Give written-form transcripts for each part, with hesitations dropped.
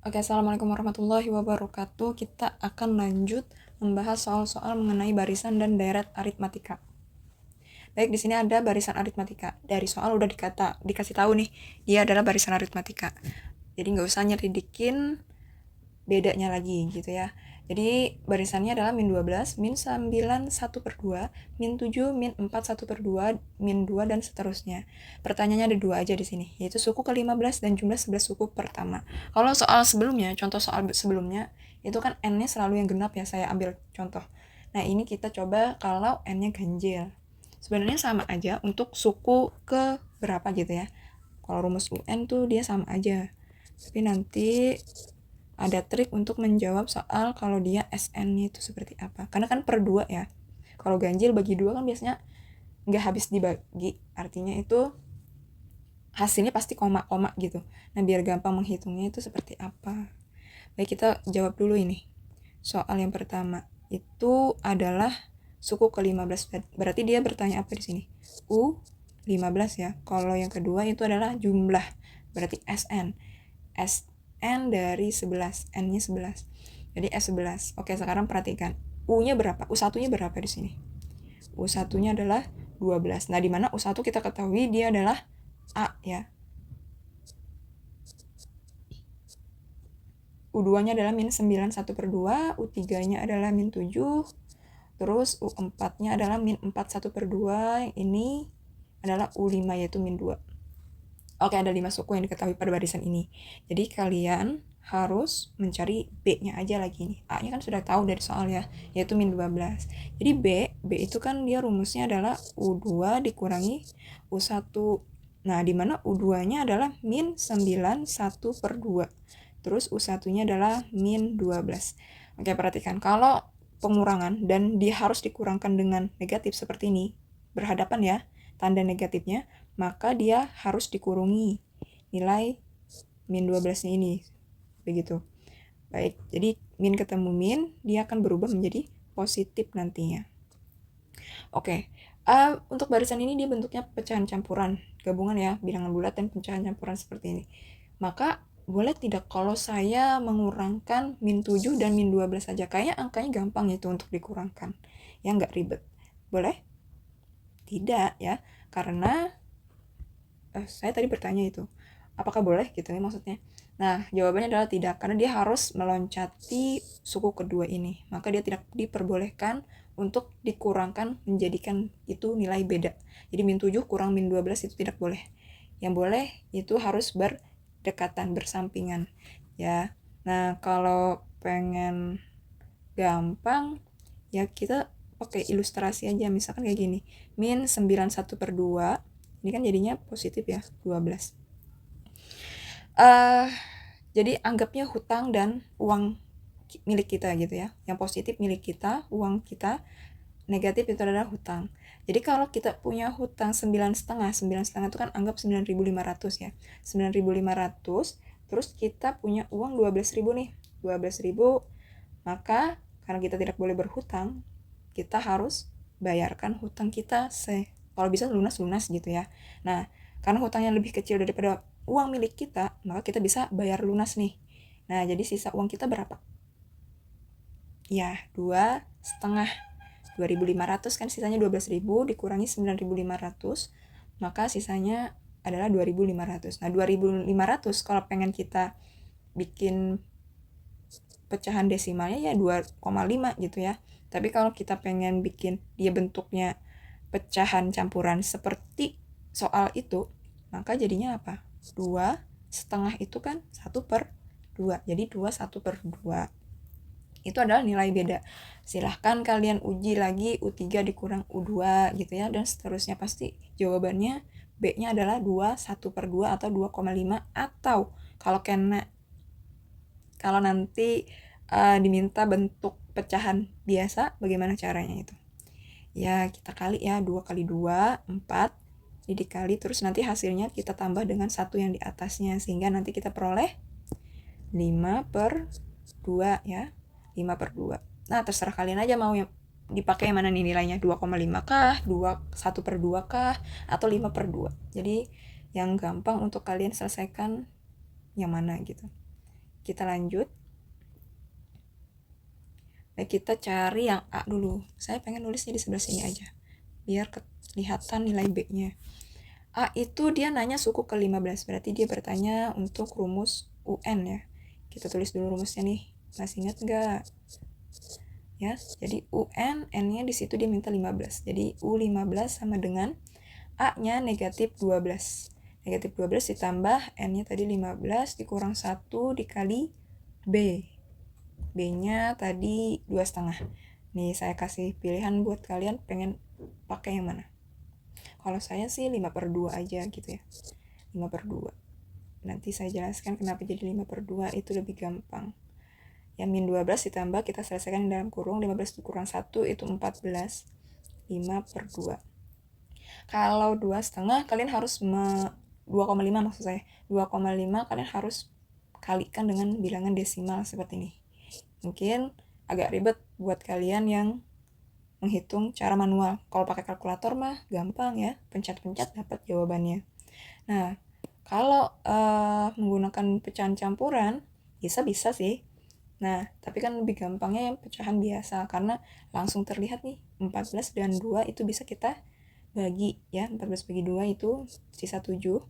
Oke, Assalamualaikum warahmatullahi wabarakatuh. Kita akan lanjut membahas soal-soal mengenai barisan dan deret aritmatika. Baik, di sini ada barisan aritmatika. Dari soal udah dikasih tahu nih, dia adalah barisan aritmatika. Jadi nggak usah nyelidikin bedanya lagi gitu ya. Jadi barisannya adalah min 12, min 9, 1 per 2, min 7, min 4, 1 per 2, min 2, dan seterusnya. Pertanyaannya ada dua aja di sini, yaitu suku ke-15 dan jumlah 11 suku pertama. Kalau soal sebelumnya, contoh soal sebelumnya, itu kan n-nya selalu yang genap ya, saya ambil contoh. Nah, ini kita coba kalau n-nya ganjil. Sebenarnya sama aja untuk suku ke berapa gitu ya. Kalau rumus UN tuh dia sama aja. Tapi nanti ada trik untuk menjawab soal kalau dia SN-nya itu seperti apa. Karena kan per 2 ya. Kalau ganjil bagi 2 kan biasanya nggak habis dibagi. Artinya itu hasilnya pasti koma-koma gitu. Nah, biar gampang menghitungnya itu seperti apa. Baik, kita jawab dulu ini. Soal yang pertama itu adalah suku ke-15. Berarti dia bertanya apa di sini? U15 ya. Kalau yang kedua itu adalah jumlah. Berarti SN. SN dari 11, N-nya 11. Jadi S11. Oke, sekarang perhatikan. U-nya berapa? U1-nya berapa di sini? U1-nya adalah 12. Nah, di mana U1 kita ketahui dia adalah A ya. U2-nya adalah min 9 1 per 2, U3-nya adalah min 7, terus U4-nya adalah min 4 1 per 2, yang ini adalah U5 yaitu min 2. Oke, ada 5 suku yang diketahui pada barisan ini. Jadi kalian harus mencari B-nya aja lagi nih. A-nya kan sudah tahu dari soal ya, yaitu min 12. Jadi B itu kan dia rumusnya adalah U2 dikurangi U1. Nah, di mana U2-nya adalah min 9 1 per 2. Terus U1-nya adalah min 12. Oke, perhatikan. Kalau pengurangan dan dia harus dikurangkan dengan negatif seperti ini, berhadapan ya, tanda negatifnya, maka dia harus dikurungi nilai min 12-nya ini. Begitu. Baik, jadi min ketemu min, dia akan berubah menjadi positif nantinya. Oke, untuk barisan ini dia bentuknya pecahan campuran, gabungan ya, bilangan bulat dan pecahan campuran seperti ini. Maka boleh tidak kalau saya mengurangkan min 7 dan min 12 saja? Kayaknya angkanya gampang itu untuk dikurangkan. Ya nggak ribet. Boleh? Tidak ya, karena saya tadi bertanya itu. Apakah boleh gitu ya maksudnya? Nah, jawabannya adalah tidak, karena dia harus meloncati suku kedua ini. Maka dia tidak diperbolehkan untuk dikurangkan menjadikan itu nilai beda. Jadi min 7 kurang min 12 itu tidak boleh. Yang boleh itu harus berdekatan, bersampingan ya. Nah, kalau pengen gampang ya kita pakai ilustrasi aja, misalkan kayak gini. Min 91 per 2 ini kan jadinya positif ya, 12. Jadi anggapnya hutang dan uang milik kita gitu ya. Yang positif milik kita, uang kita. Negatif itu adalah hutang. Jadi kalau kita punya hutang 9,5 itu kan anggap 9.500 ya. 9.500, terus kita punya uang 12.000 nih. 12.000, maka karena kita tidak boleh berhutang, kita harus bayarkan hutang kita kalau bisa lunas-lunas gitu ya. Nah, karena hutangnya lebih kecil daripada uang milik kita, maka kita bisa bayar lunas nih. Nah, jadi sisa uang kita berapa? Ya, 2,5. 2.500 kan, sisanya 12.000 dikurangi 9.500, maka sisanya adalah 2.500. Nah, 2.500 kalau pengen kita bikin pecahan desimalnya ya 2,5 gitu ya. Tapi kalau kita pengen bikin dia bentuknya pecahan campuran seperti soal itu, maka jadinya apa? 2,5 itu kan 1 per 2. Jadi 2 1 per 2. Itu adalah nilai beda. Silahkan kalian uji lagi U3 dikurang U2 gitu ya, dan seterusnya. Pasti jawabannya B-nya adalah 2 1 per 2 atau 2,5. Atau kalau nanti diminta bentuk pecahan biasa, bagaimana caranya itu? Ya kita kali ya, 2 kali 2, 4, ini dikali, terus nanti hasilnya kita tambah dengan 1 yang di atasnya, sehingga nanti kita peroleh 5 per 2 ya, 5 per 2. Nah, terserah kalian aja mau yang dipakai yang mana nih nilainya, 2,5 kah, 1 per 2 kah, atau 5 per 2. Jadi yang gampang untuk kalian selesaikan yang mana gitu. kita lanjut. Baik, kita cari yang A dulu. Saya pengen nulisnya di sebelah sini aja, biar kelihatan nilai B-nya. A itu dia nanya suku ke-15, berarti dia bertanya untuk rumus UN ya. Kita tulis dulu rumusnya nih, masih ingat nggak? Ya, jadi UN, N-nya di situ dia minta 15. Jadi U15 sama dengan A-nya negatif 12. Negatif 12 ditambah N-nya tadi 15 dikurang 1 dikali B. B-nya tadi 2,5. Nih saya kasih pilihan buat kalian pengen pakai yang mana. Kalau saya sih 5/2 aja gitu ya. 5/2. Nanti saya jelaskan kenapa jadi 5/2, itu lebih gampang. Ya, min 12 ditambah, kita selesaikan dalam kurung, 15 dikurang 1 itu 14. 5/2. Kalau 2,5 kalian harus 2,5 maksud saya. 2,5 kalian harus kalikan dengan bilangan desimal seperti ini. Mungkin agak ribet buat kalian yang menghitung cara manual. Kalau pakai kalkulator mah gampang ya, pencet-pencet dapat jawabannya. Nah, kalau menggunakan pecahan campuran bisa sih. Nah, tapi kan lebih gampangnya yang pecahan biasa karena langsung terlihat nih 14 dan 2 itu bisa kita bagi ya. 14 bagi 2 itu sisa 7.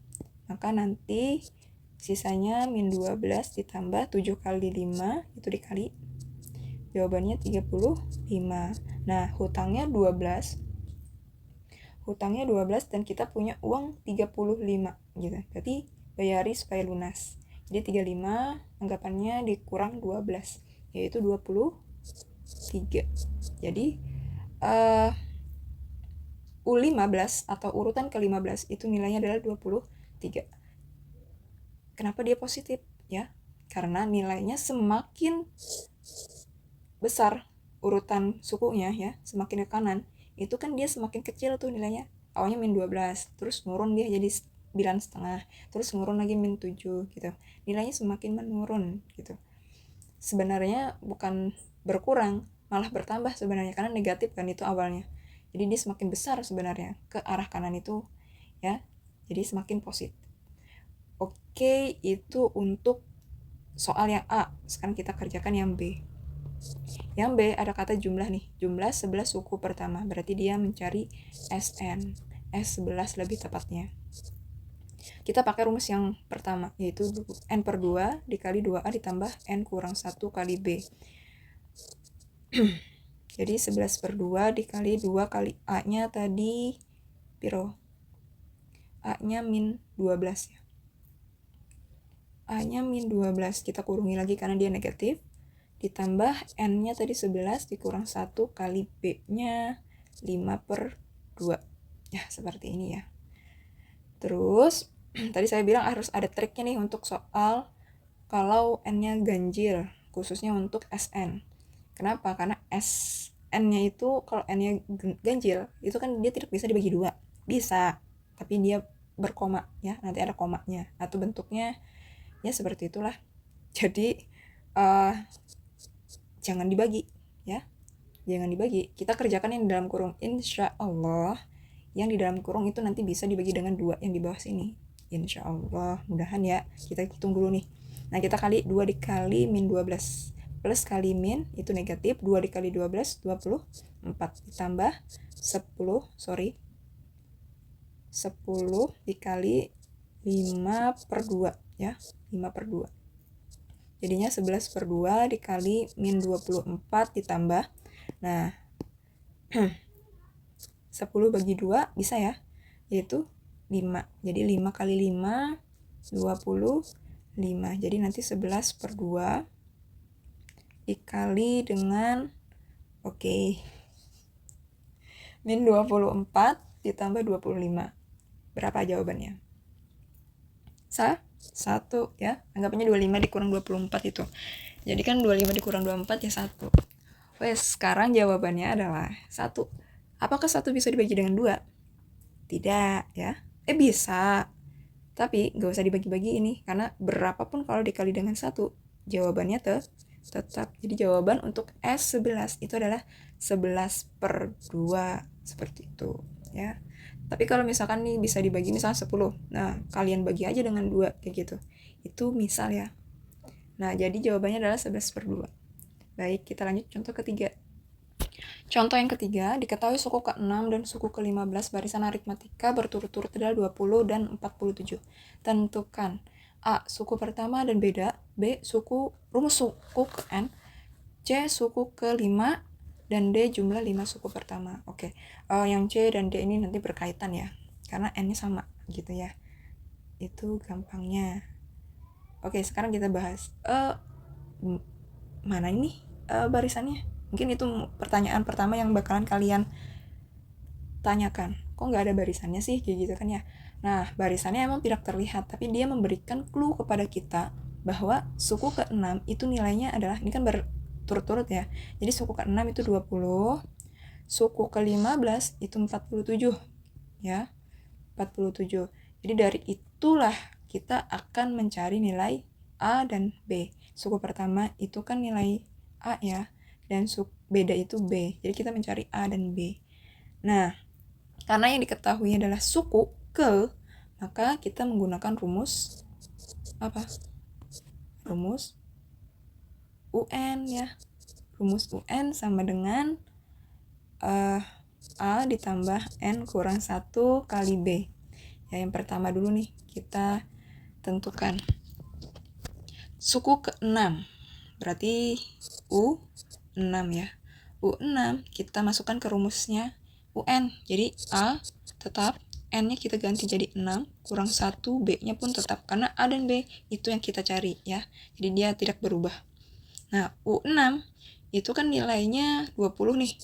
Maka nanti sisanya min 12 ditambah 7 kali 5 itu dikali. Jawabannya 35. Nah, hutangnya 12. Hutangnya 12 dan kita punya uang 35 gitu. Berarti bayari supaya lunas. Jadi 35 anggapannya dikurang 12 yaitu 23. Jadi U15 atau urutan ke-15 itu nilainya adalah 23. Kenapa dia positif ya? Karena nilainya semakin besar urutan sukunya ya, semakin ke kanan, itu kan dia semakin kecil tuh nilainya. Awalnya min 12, terus nurun dia jadi 9,5, terus nurun lagi min 7 gitu. Nilainya semakin menurun gitu. Sebenarnya bukan berkurang, malah bertambah sebenarnya karena negatif kan itu awalnya. Jadi dia semakin besar sebenarnya ke arah kanan itu ya. Jadi semakin positif. Oke, itu untuk soal yang A. Sekarang kita kerjakan yang B. Yang B ada kata jumlah nih. Jumlah 11 suku pertama. Berarti dia mencari SN. S11 lebih tepatnya. Kita pakai rumus yang pertama, yaitu N/2 dikali 2A ditambah N kurang 1 kali B. Jadi 11/2 dikali 2 kali A-nya tadi piro? A-nya min 12 ya. A-nya min 12. Kita kurungi lagi karena dia negatif. Ditambah N-nya tadi 11 dikurang 1 kali B-nya 5/2. Ya, seperti ini ya. Terus, tadi saya bilang harus ada triknya nih untuk soal kalau N-nya ganjil, khususnya untuk SN. Kenapa? Karena SN-nya itu, kalau N-nya ganjil, itu kan dia tidak bisa dibagi 2. Bisa, tapi dia berkoma ya, nanti ada komanya. Atau bentuknya, ya seperti itulah. Jadi, jangan dibagi ya, jangan dibagi. Kita kerjakan yang di dalam kurung, insya Allah yang di dalam kurung itu nanti bisa dibagi dengan 2 yang di bawah sini, insya Allah, mudahan ya. Kita hitung dulu nih. Nah, kita kali 2 dikali min 12 plus kali min itu negatif, 2 dikali 12 24 ditambah 10 dikali 5/2 ya, 5/2. Jadinya 11/2 dikali min 24 ditambah. Nah, 10 bagi 2 bisa ya, yaitu 5. Jadi 5 kali 5, 25. Jadi nanti 11/2 dikali dengan, min 24 ditambah 25. Berapa jawabannya? 1 ya, anggapnya 25 dikurang 24 itu. Jadi kan 25 dikurang 24 ya 1. Wes, sekarang jawabannya adalah 1. Apakah 1 bisa dibagi dengan 2? Tidak ya. Bisa. Tapi gak usah dibagi-bagi ini, karena berapapun kalau dikali dengan 1, jawabannya tetap. Jadi jawaban untuk S11 itu adalah 11/2 seperti itu ya. Tapi kalau misalkan nih bisa dibagi misalnya 10, nah kalian bagi aja dengan 2 kayak gitu. Itu misal ya. Nah, jadi jawabannya adalah 11/2. Baik, kita lanjut contoh ketiga. Contoh yang ketiga, diketahui suku ke-6 dan suku ke-15 barisan aritmatika berturut-turut adalah 20 dan 47. Tentukan A. Suku pertama dan beda, B. Rumus suku ke-n, C. Suku ke-5, dan D. Jumlah 5 suku pertama. Oke, yang C dan D ini nanti berkaitan ya, karena n-nya sama gitu ya. Itu gampangnya. Oke, sekarang kita bahas mana ini barisannya. Mungkin itu pertanyaan pertama yang bakalan kalian tanyakan. Kok nggak ada barisannya sih? Kayak gitu kan ya. Nah, barisannya emang tidak terlihat, tapi dia memberikan clue kepada kita bahwa suku ke-6 itu nilainya adalah, ini kan berturut-turut ya. Jadi suku ke-6 itu 20, suku ke-15 itu 47 ya. 47. Jadi dari itulah kita akan mencari nilai A dan B. Suku pertama itu kan nilai A ya, dan beda itu B. Jadi kita mencari A dan B. Nah, karena yang diketahui adalah suku ke, maka kita menggunakan rumus apa? Rumus UN ya. Rumus UN sama dengan A ditambah N kurang 1 kali B. Ya, yang pertama dulu nih, kita tentukan suku ke-6. Berarti U6 ya. U6 kita masukkan ke rumusnya UN. Jadi A tetap, N-nya kita ganti jadi 6, kurang 1, B-nya pun tetap. Karena A dan B itu yang kita cari ya. Jadi dia tidak berubah. Nah, U6 itu kan nilainya 20 nih.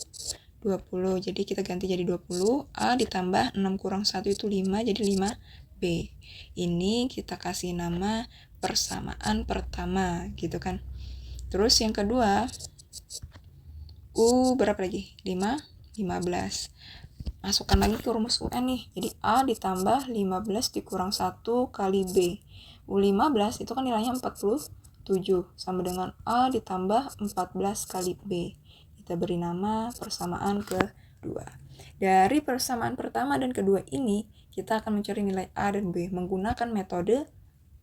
20, jadi kita ganti jadi 20. A ditambah 6 kurang 1 itu 5, jadi 5B. Ini kita kasih nama persamaan pertama gitu kan. Terus yang kedua, U berapa lagi? 15. Masukkan lagi ke rumus UN nih. Jadi A ditambah 15 dikurang 1 kali B. U15 itu kan nilainya 47. Sama dengan A ditambah 14 kali B. Kita beri nama persamaan kedua. Dari persamaan pertama dan kedua ini, kita akan mencari nilai A dan B menggunakan metode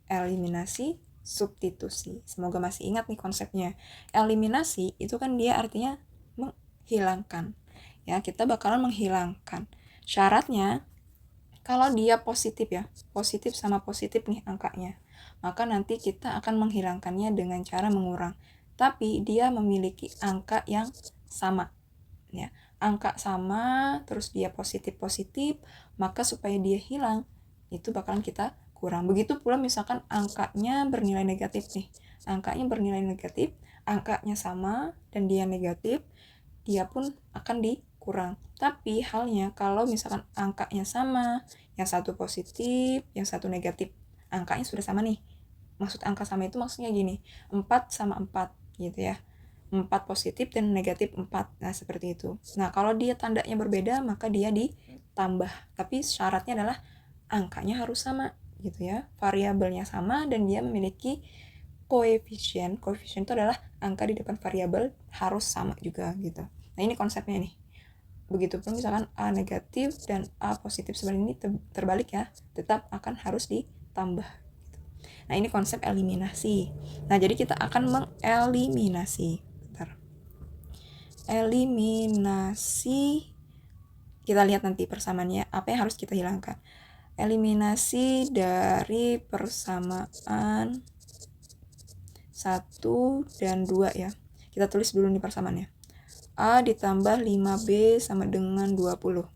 eliminasi substitusi. Semoga masih ingat nih konsepnya. Eliminasi itu kan dia artinya menghilangkan. Ya, kita bakalan menghilangkan. Syaratnya kalau dia positif ya, positif sama positif nih angkanya, maka nanti kita akan menghilangkannya dengan cara mengurang. Tapi dia memiliki angka yang sama. Ya, angka sama, terus dia positif-positif, maka supaya dia hilang, itu bakalan kita kurang. Begitu pula misalkan angkanya bernilai negatif nih. Angkanya bernilai negatif, angkanya sama, dan dia negatif, dia pun akan dikurang. Tapi halnya kalau misalkan angkanya sama, yang satu positif, yang satu negatif, angkanya sudah sama nih. Maksud angka sama itu maksudnya gini, 4 sama 4 gitu ya. 4 positif dan negatif 4. Nah, seperti itu. Nah, kalau dia tandanya berbeda, maka dia ditambah. Tapi syaratnya adalah angkanya harus sama gitu ya. Variabelnya sama dan dia memiliki koefisien. Koefisien itu adalah angka di depan variabel harus sama juga gitu. Nah, ini konsepnya nih. Begitupun misalkan A negatif dan A positif sebenarnya ini terbalik ya, tetap akan harus ditambah. Nah, ini konsep eliminasi. Nah, jadi kita akan mengeliminasi. Eliminasi, kita lihat nanti persamaannya apa yang harus kita hilangkan. Eliminasi dari persamaan 1 dan 2 ya. Kita tulis dulu nih persamaannya. A ditambah 5B sama dengan 20.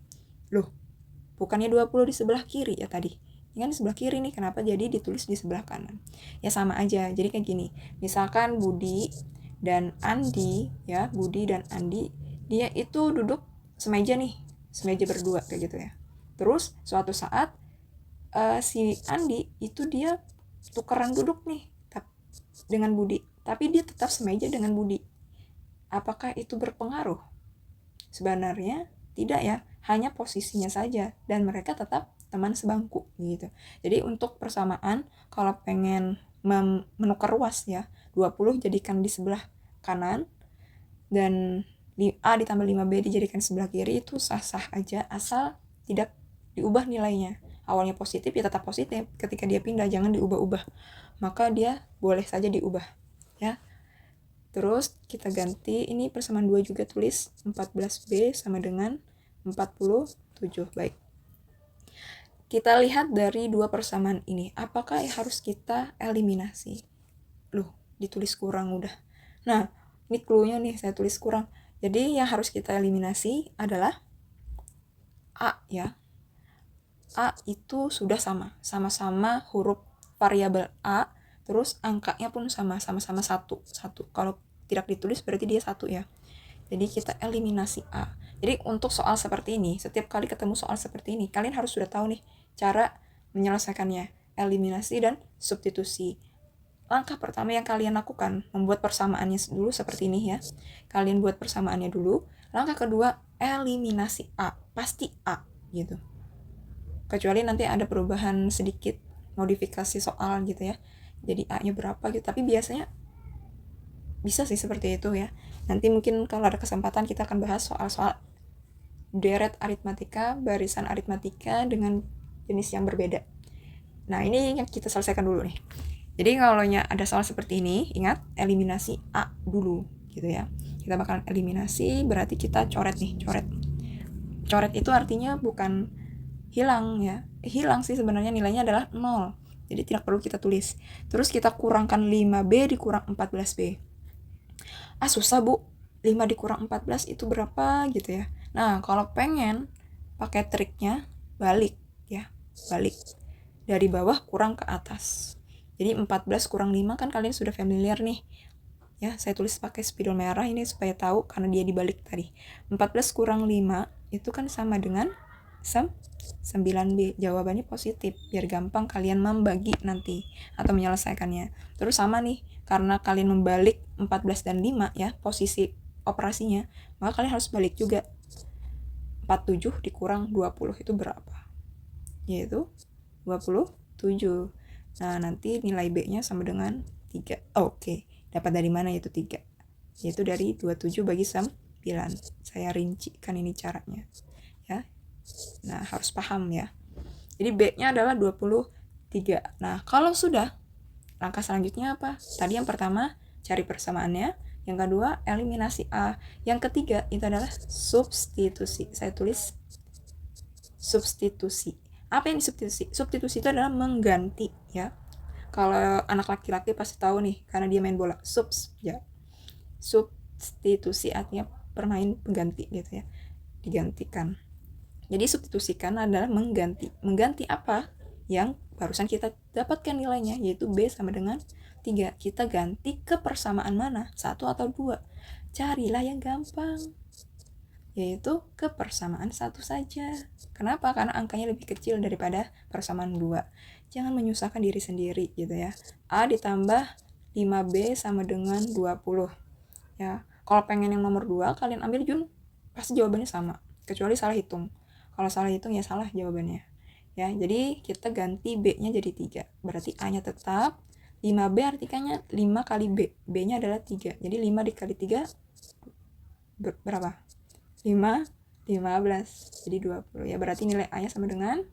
Loh, bukannya 20 di sebelah kiri ya tadi? Ini kan di sebelah kiri nih, kenapa jadi ditulis di sebelah kanan? Ya sama aja, jadi kayak gini. Misalkan Budi dan Andi ya, Budi dan Andi, dia itu duduk semeja nih, semeja berdua kayak gitu ya. Terus suatu saat si Andi itu dia tukeran duduk nih dengan Budi, tapi dia tetap semeja dengan Budi. Apakah itu berpengaruh? Sebenarnya tidak ya, hanya posisinya saja dan mereka tetap teman sebangku gitu. Jadi untuk persamaan kalau pengen menukar ruas ya, 20 jadikan di sebelah kanan dan A ditambah 5B dijadikan sebelah kiri, itu sah-sah aja asal tidak diubah nilainya. Awalnya positif ya tetap positif, ketika dia pindah jangan diubah-ubah. Maka dia boleh saja diubah. ya. Terus kita ganti ini persamaan 2 juga, tulis 14B sama dengan 47. Baik. Kita lihat dari dua persamaan ini, apakah harus kita eliminasi? Loh, ditulis kurang udah. Nah, ini clue-nya nih, saya tulis kurang. Jadi yang harus kita eliminasi adalah A ya. A itu sudah sama-sama huruf variabel A, terus angkanya pun sama-sama 1. Kalau tidak ditulis berarti dia 1 ya. Jadi kita eliminasi A. Jadi untuk soal seperti ini, setiap kali ketemu soal seperti ini, kalian harus sudah tahu nih cara menyelesaikannya, eliminasi dan substitusi. Langkah pertama yang kalian lakukan, membuat persamaannya dulu seperti ini ya. Kalian buat persamaannya dulu. Langkah kedua, eliminasi A. Pasti A gitu. Kecuali nanti ada perubahan sedikit, modifikasi soal gitu ya. Jadi A-nya berapa gitu. Tapi biasanya bisa sih seperti itu ya. Nanti mungkin kalau ada kesempatan kita akan bahas soal-soal deret aritmatika, barisan aritmatika dengan jenis yang berbeda. Nah, ini yang kita selesaikan dulu nih. Jadi kalau ada soal seperti ini, ingat eliminasi A dulu gitu ya. Kita bakalan eliminasi, berarti kita coret nih, coret. Coret itu artinya bukan hilang ya. Hilang sih sebenarnya, nilainya adalah 0. Jadi tidak perlu kita tulis. Terus kita kurangkan 5B dikurang 14B. Susah Bu, 5 dikurang 14 itu berapa gitu ya. Nah, kalau pengen pakai triknya, balik ya, balik. Dari bawah kurang ke atas. Jadi 14 kurang 5 kan kalian sudah familiar nih. Ya, saya tulis pakai spidol merah ini supaya tahu karena dia dibalik tadi. 14 kurang 5 itu kan sama dengan 9B. Jawabannya positif biar gampang kalian membagi nanti atau menyelesaikannya. Terus sama nih, karena kalian membalik 14 dan 5 ya, posisi operasinya, maka kalian harus balik juga. 47 dikurang 20 itu berapa? Yaitu 27. Nah, nanti nilai B-nya sama dengan 3. Oke. Dapat dari mana yaitu 3? Yaitu dari 27 bagi 9. Saya rincikan ini caranya. Ya. Nah, harus paham ya. Jadi B-nya adalah 23. Nah, kalau sudah, langkah selanjutnya apa? Tadi yang pertama, cari persamaannya. Yang kedua, eliminasi A. Yang ketiga, itu adalah substitusi. Saya tulis substitusi. Apa yang disubstitusi? Substitusi itu adalah mengganti ya. Kalau anak laki-laki pasti tahu nih karena dia main bola. Ya. Substitusi artinya bermain pengganti gitu ya. Digantikan. Jadi substitusikan adalah mengganti. Mengganti apa? Yang barusan kita dapatkan nilainya yaitu B sama dengan 3. Kita ganti ke persamaan mana? 1 atau 2. Carilah yang gampang. Yaitu ke persamaan 1 saja. Kenapa? Karena angkanya lebih kecil daripada persamaan 2. Jangan menyusahkan diri sendiri gitu ya. A ditambah 5B sama dengan 20. Ya, kalau pengen yang nomor 2, kalian ambil Jun, pasti jawabannya sama. Kecuali salah hitung. Kalau salah hitung ya salah jawabannya. Ya, jadi kita ganti B-nya jadi 3. Berarti A-nya tetap. 5B artikannya 5 kali B. B-nya adalah 3. Jadi 5 dikali 3 berapa? 5, 15. Jadi 20. Ya, berarti nilai A-nya sama dengan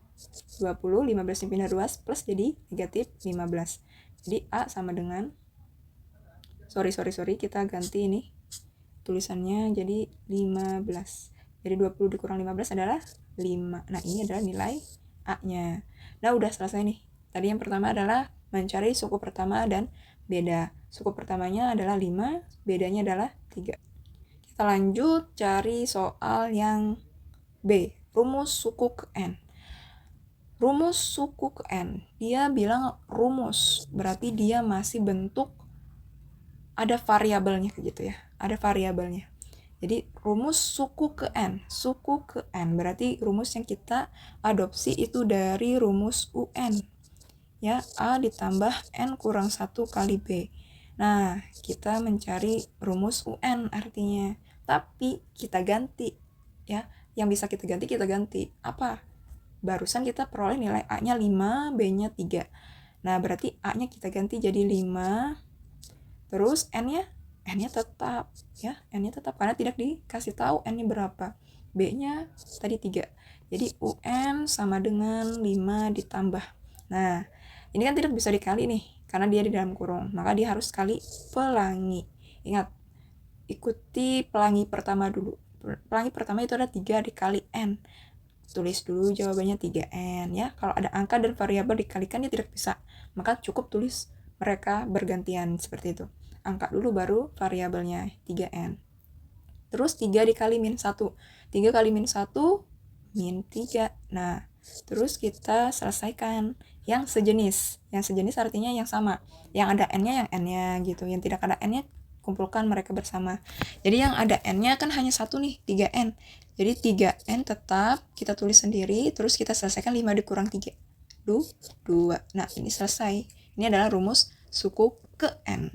20. 15 dipindah 2 plus jadi negatif 15. Jadi A sama dengan sorry, kita ganti ini tulisannya jadi 15. Jadi 20 dikurang 15 adalah 5. Nah, ini adalah nilai A-nya. Nah, udah selesai nih. Tadi yang pertama adalah mencari suku pertama dan beda. Suku pertamanya adalah 5, bedanya adalah 3. Kita lanjut cari soal yang B, rumus suku ke N. Rumus suku ke N, dia bilang rumus, berarti dia masih bentuk ada variabelnya gitu ya, ada variabelnya. Jadi rumus suku ke N berarti rumus yang kita adopsi itu dari rumus UN. Ya, A ditambah N kurang 1 kali B. Nah, kita mencari rumus UN artinya. Tapi kita ganti ya. Yang bisa kita ganti. Apa? Barusan kita peroleh nilai A-nya 5, B-nya 3. Nah, berarti A-nya kita ganti jadi 5. Terus N-nya tetap ya. N-nya tetap karena tidak dikasih tahu N-nya berapa. B-nya tadi 3. Jadi UN sama dengan 5 ditambah. Nah, ini kan tidak bisa dikali nih. karena dia di dalam kurung, maka dia harus kali pelangi. Ingat, ikuti pelangi pertama dulu. Pelangi pertama itu ada 3 dikali N. Tulis dulu jawabannya 3N ya. Kalau ada angka dan variabel dikalikan dia tidak bisa, maka cukup tulis mereka bergantian seperti itu. Angka dulu baru variabelnya 3N. Terus 3 dikali min 1. 3 kali min 1, min 3. Nah, terus kita selesaikan yang sejenis. Yang sejenis artinya yang sama. Yang ada N-nya yang N-nya gitu. Yang tidak ada N-nya kumpulkan mereka bersama. Jadi yang ada N-nya kan hanya 1 nih, 3N. Jadi 3N tetap kita tulis sendiri, terus kita selesaikan 5 dikurang 3. 2. Nah, ini selesai. Ini adalah rumus suku ke N.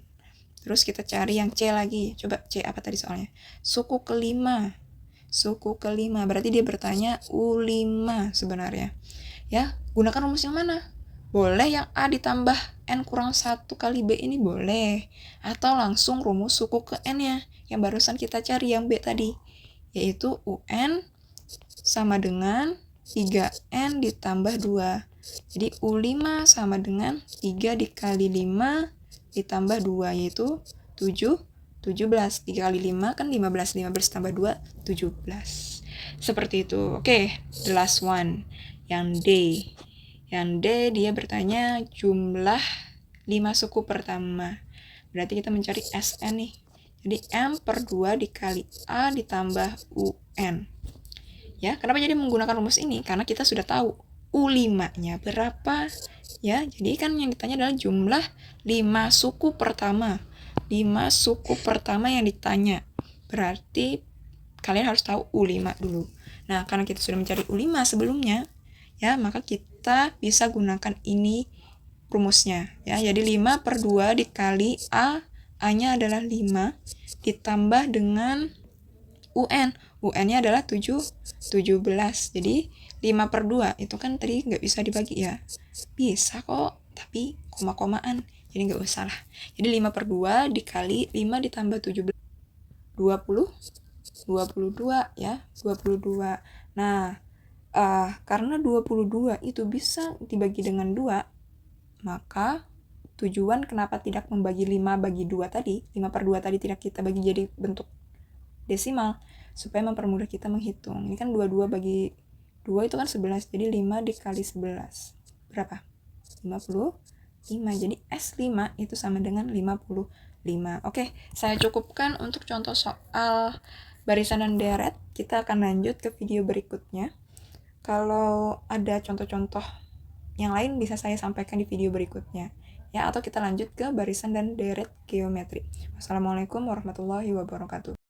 Terus kita cari yang C lagi. Coba C apa tadi soalnya? Suku kelima. Suku kelima. Berarti dia bertanya U5 sebenarnya. Ya, gunakan rumus yang mana? Boleh yang A ditambah N kurang 1 kali B ini boleh. Atau langsung rumus suku ke N-nya. Yang barusan kita cari yang B tadi. Yaitu UN sama dengan 3N ditambah 2. Jadi U5 sama dengan 3 dikali 5 ditambah 2, yaitu 17. 3 kali 5 kan 15. 15 tambah 2, 17. Seperti itu. Oke, the last one. Yang D. Yang D dia bertanya jumlah 5 suku pertama. Berarti kita mencari SN nih. Jadi M per 2 dikali A ditambah UN. Ya, kenapa jadi menggunakan rumus ini? Karena kita sudah tahu U5-nya berapa. Ya, jadi kan yang ditanya adalah jumlah 5 suku pertama. 5 suku pertama yang ditanya. Berarti kalian harus tahu U5 dulu. Nah, karena kita sudah mencari U5 sebelumnya, ya, maka kita bisa gunakan ini rumusnya. Ya, jadi 5 per 2 dikali A, A-nya adalah 5, ditambah dengan UN. UN-nya adalah 17. Jadi 5 per 2 itu kan tadi nggak bisa dibagi ya. Bisa kok, tapi koma-komaan. Jadi nggak usah lah. Jadi 5 per 2 dikali 5 ditambah 17. 22 ya. 22. Nah, karena 22 itu bisa dibagi dengan 2, maka tujuan kenapa tidak membagi 5 bagi 2 tadi, 5 per 2 tadi tidak kita bagi jadi bentuk desimal, supaya mempermudah kita menghitung. Ini kan 22 bagi 2 itu kan 11, jadi 5 dikali 11. Berapa? 55. Jadi S5 itu sama dengan 55. Oke, saya cukupkan untuk contoh soal barisan dan deret. Kita akan lanjut ke video berikutnya. Kalau ada contoh-contoh yang lain bisa saya sampaikan di video berikutnya. Ya, atau kita lanjut ke barisan dan deret geometri. Wassalamualaikum warahmatullahi wabarakatuh.